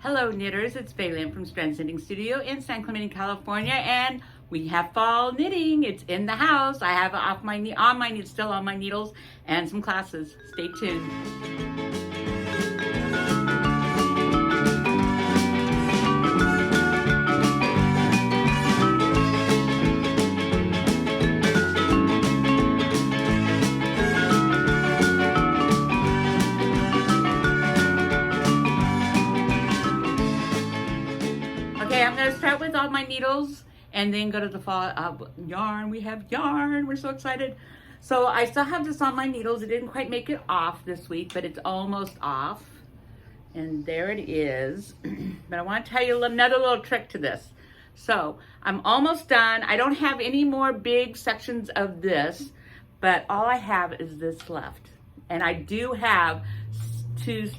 Hello knitters, it's Bailyn from Strands Knitting Studio in San Clemente, California, and we have fall knitting. It's in the house. I have still on my needles and some classes. Stay tuned. Okay, I'm going to start with all my needles and then go to the fall yarn. We have yarn. We're so excited. So I still have this on my needles. It didn't quite make it off this week, but it's almost off. And there it is. But I want to tell you another little trick to this. So I'm almost done. I don't have any more big sections of this, but all I have is this left. And I do have two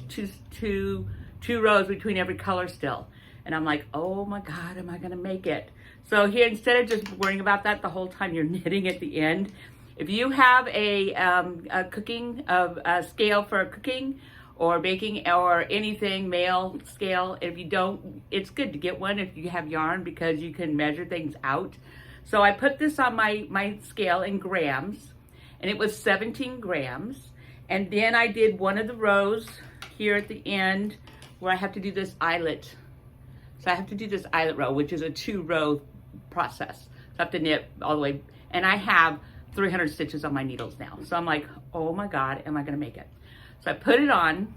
rows between every color still. And I'm like, oh my God, am I gonna make it? So here, instead of just worrying about that the whole time you're knitting at the end, if you have a scale for cooking or baking or anything, male scale, if you don't, it's good to get one if you have yarn because you can measure things out. So I put this on my scale in grams, and it was 17 grams. And then I did one of the rows here at the end where I have to do this eyelet. So I have to do this eyelet row, which is a 2-row process. So I have to knit all the way, and I have 300 stitches on my needles now. So I'm like, oh my God, am I gonna make it? So I put it on,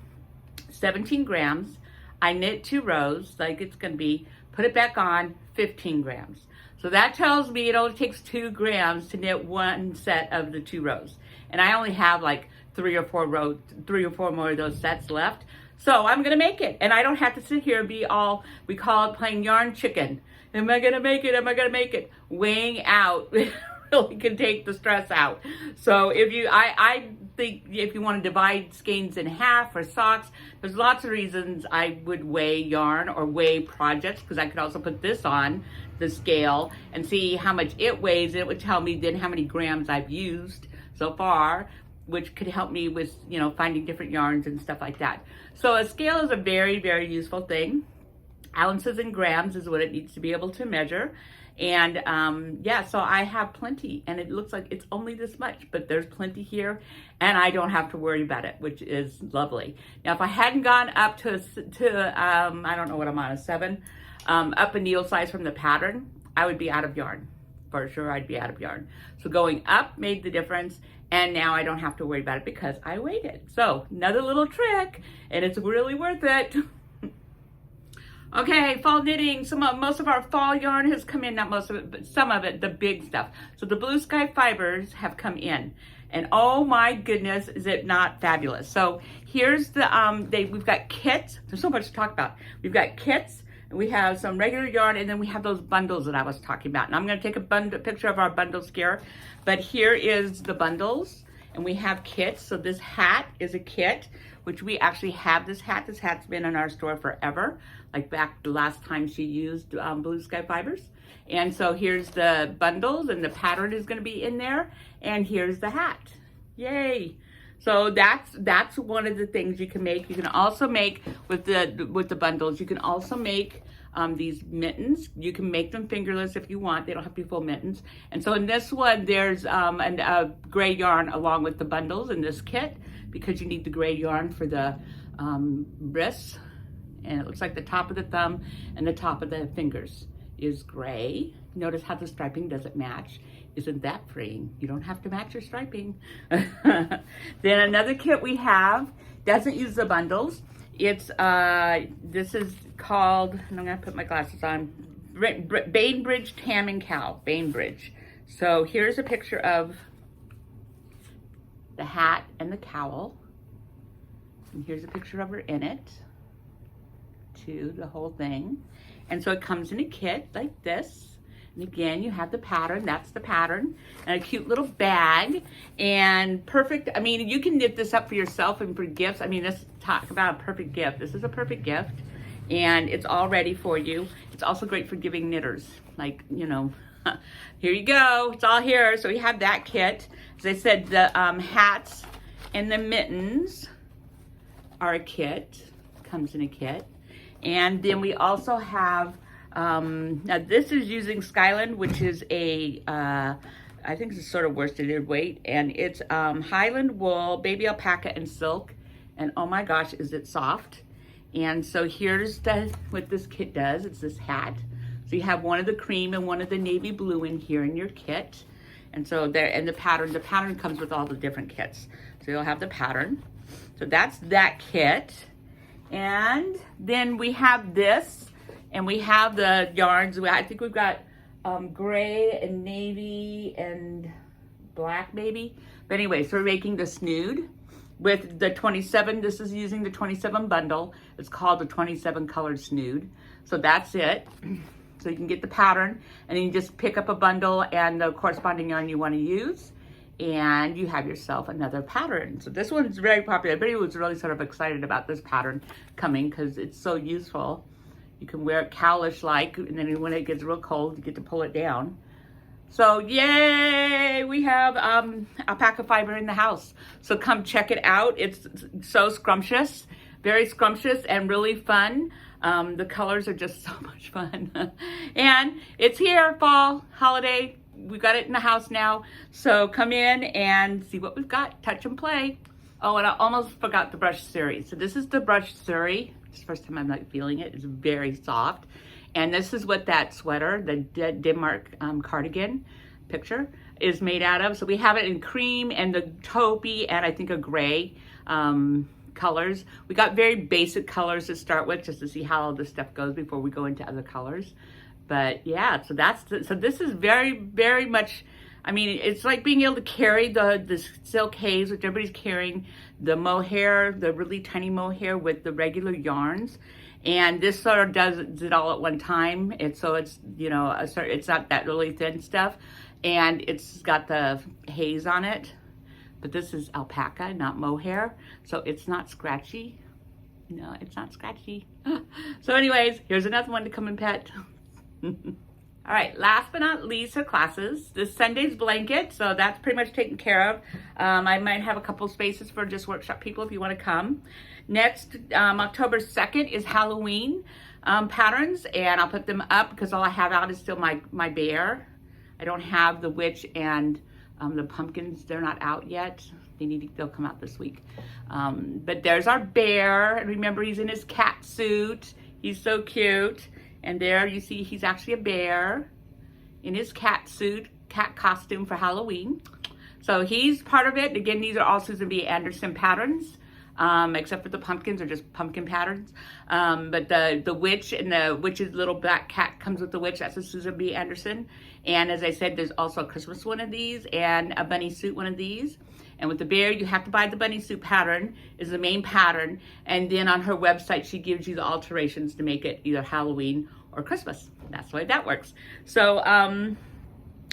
17 grams. I knit 2 rows, like it's gonna be, put it back on, 15 grams. So that tells me it only takes 2 grams to knit one set of the 2 rows. And I only have like 3 or 4 more of those sets left. So I'm gonna make it, and I don't have to sit here and be all, we call it playing yarn chicken. Am I gonna make it? Am I gonna make it? Weighing out really can take the stress out. So if you, I think if you want to divide skeins in half or socks, there's lots of reasons I would weigh yarn or weigh projects, because I could also put this on the scale and see how much it weighs. It would tell me then how many grams I've used so far, which could help me with, finding different yarns and stuff like that. So a scale is a very, very useful thing. Ounces and grams is what it needs to be able to measure. And yeah, so I have plenty, and it looks like it's only this much, but there's plenty here, and I don't have to worry about it, which is lovely. Now, if I hadn't gone up to I don't know what I'm on, a 7, up a needle size from the pattern, I would be out of yarn. For sure, I'd be out of yarn. So going up made the difference, and now I don't have to worry about it because I weighed it. So another little trick, and it's really worth it. Okay, fall knitting. Most of our fall yarn has come in, not most of it, but some of it, the big stuff. So the Blue Sky fibers have come in, and oh my goodness, is it not fabulous? So here's the, we've got kits. There's so much to talk about. We've got kits, and we have some regular yarn, and then we have those bundles that I was talking about. And I'm gonna take a picture of our bundles here, but here is the bundles, and we have kits. So this hat is a kit, which we actually have this hat. This hat's been in our store forever, like back the last time she used Blue Sky fibers. And so here's the bundles, and the pattern is gonna be in there, and here's the hat. Yay. So that's one of the things you can make. You can also make with the bundles, you can also make these mittens. You can make them fingerless if you want. They don't have to be full mittens. And so in this one, there's a gray yarn along with the bundles in this kit, because you need the gray yarn for the wrists. And it looks like the top of the thumb and the top of the fingers is gray. Notice how the striping doesn't match. Isn't that freeing? You don't have to match your striping. Then another kit we have doesn't use the bundles. It's this is called, and I'm gonna put my glasses on, Bainbridge Tam and Cow, Bainbridge. So here's a picture of the hat and the cowl. And here's a picture of her in it, too, the whole thing. And so it comes in a kit like this. And again, you have the pattern, that's the pattern, and a cute little bag, and perfect. I mean, you can knit this up for yourself and for gifts. I mean, let's talk about a perfect gift. This is a perfect gift, and it's all ready for you. It's also great for giving knitters, like, here you go, it's all here. So we have that kit. As I said, the hats and the mittens are a kit, comes in a kit. And then we also have, now this is using Skyland, which is a, I think it's sort of worsted weight, and it's Highland wool, baby alpaca, and silk. And oh my gosh, is it soft. And so here's what this kit does. It's this hat. So you have one of the cream and one of the navy blue in here in your kit. And so there, and the pattern comes with all the different kits. So you'll have the pattern. So that's that kit. And then we have this, and we have the yarns. I think we've got gray and navy and black maybe. But anyway, so we're making the snood with the 27. This is using the 27 bundle. It's called the 27 colored snood. So that's it. So you can get the pattern, and then you just pick up a bundle and the corresponding yarn you want to use, and you have yourself another pattern. So this one's very popular. Everybody was really sort of excited about this pattern coming because it's so useful. You can wear it cowlish-like, and then when it gets real cold, you get to pull it down. So yay, we have alpaca fiber in the house. So come check it out. It's so scrumptious, very scrumptious and really fun. The colors are just so much fun. And it's here, fall, holiday. We've got it in the house now. So come in and see what we've got, touch and play. Oh, and I almost forgot the brush series. So this is the brush series. It's the first time I'm like feeling it. It's very soft. And this is what that sweater, the Denmark cardigan picture, is made out of. So we have it in cream and the taupey and I think a gray colors. We got very basic colors to start with just to see how all this stuff goes before we go into other colors. But yeah, so so this is very, very much, I mean, it's like being able to carry the silk haze, which everybody's carrying, the mohair, the really tiny mohair with the regular yarns. And this sort of does it all at one time. So it's, you know, it's not that really thin stuff. And it's got the haze on it. But this is alpaca, not mohair. So it's not scratchy. No, it's not scratchy. So anyways, here's another one to come and pet. All right, last but not least are classes. This Sunday's blanket, so that's pretty much taken care of. I might have a couple spaces for just workshop people if you want to come. Next, October 2nd is Halloween patterns, and I'll put them up because all I have out is still my bear. I don't have the witch and the pumpkins. They're not out yet. They'll come out this week. But there's our bear, and remember he's in his cat suit. He's so cute. And there you see he's actually a bear in his cat suit, cat costume for Halloween. So he's part of it. Again, these are all Susan B. Anderson patterns, except for the pumpkins are just pumpkin patterns. But the witch and the witch's little black cat comes with the witch. That's a Susan B. Anderson. And as I said, there's also a Christmas one of these and a bunny suit one of these. And with the bear, you have to buy the bunny suit pattern, is the main pattern. And then on her website, she gives you the alterations to make it either Halloween or Christmas. That's the way that works. So,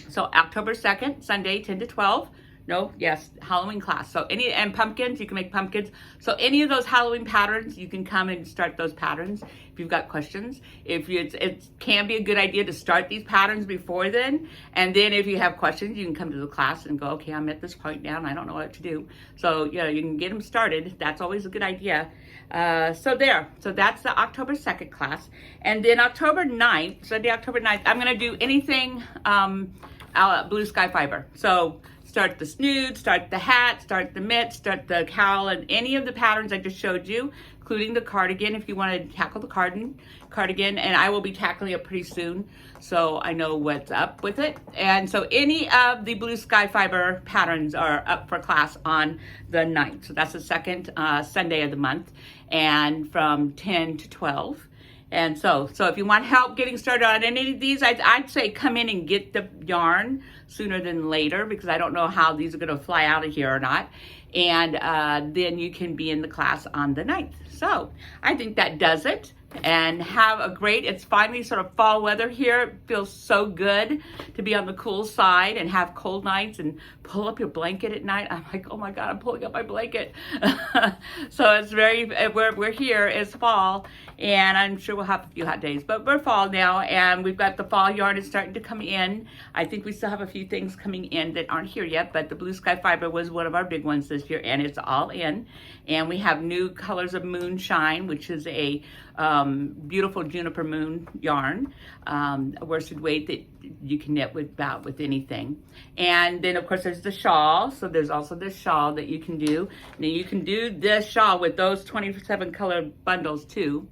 so October 2nd, Sunday, 10 to 12. No, yes, Halloween class. So and pumpkins, you can make pumpkins. So any of those Halloween patterns, you can come and start those patterns if you've got questions. It can be a good idea to start these patterns before then. And then if you have questions, you can come to the class and go, okay, I'm at this point now and I don't know what to do. So, you know, you can get them started. That's always a good idea. So that's the October 2nd class. And then October 9th, Sunday, October 9th, I'm going to do anything blue sky fiber. So start the snood, start the hat, start the mitt, start the cowl, and any of the patterns I just showed you, including the cardigan if you want to tackle the cardigan, and I will be tackling it pretty soon, so I know what's up with it. And so any of the blue sky fiber patterns are up for class on the 9th. So that's the second Sunday of the month, and from 10 to 12. And so if you want help getting started on any of these, I'd say come in and get the yarn sooner than later, because I don't know how these are going to fly out of here or not. And then you can be in the class on the 9th. So I think that does it. And have a great, it's finally sort of fall weather here. It feels so good to be on the cool side and have cold nights and pull up your blanket at night. I'm like, oh my God, I'm pulling up my blanket. So it's we're here, it's fall, and I'm sure we'll have a few hot days, but we're fall now, and we've got the fall yarn is starting to come in. I think we still have a few things coming in that aren't here yet, but the blue sky fiber was one of our big ones this year, and it's all in. And we have new colors of moonshine, which is a beautiful juniper moon yarn, worsted weight that you can knit with about with anything. And then of course there's the shawl. So there's also this shawl that you can do. Now you can do this shawl with those 27 color bundles too,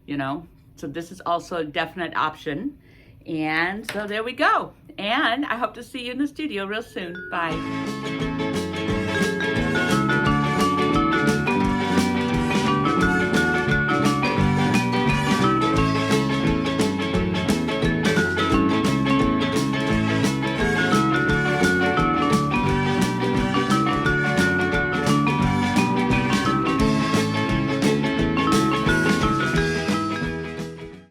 you know. So this is also a definite option. And so there we go. And I hope to see you in the studio real soon. Bye.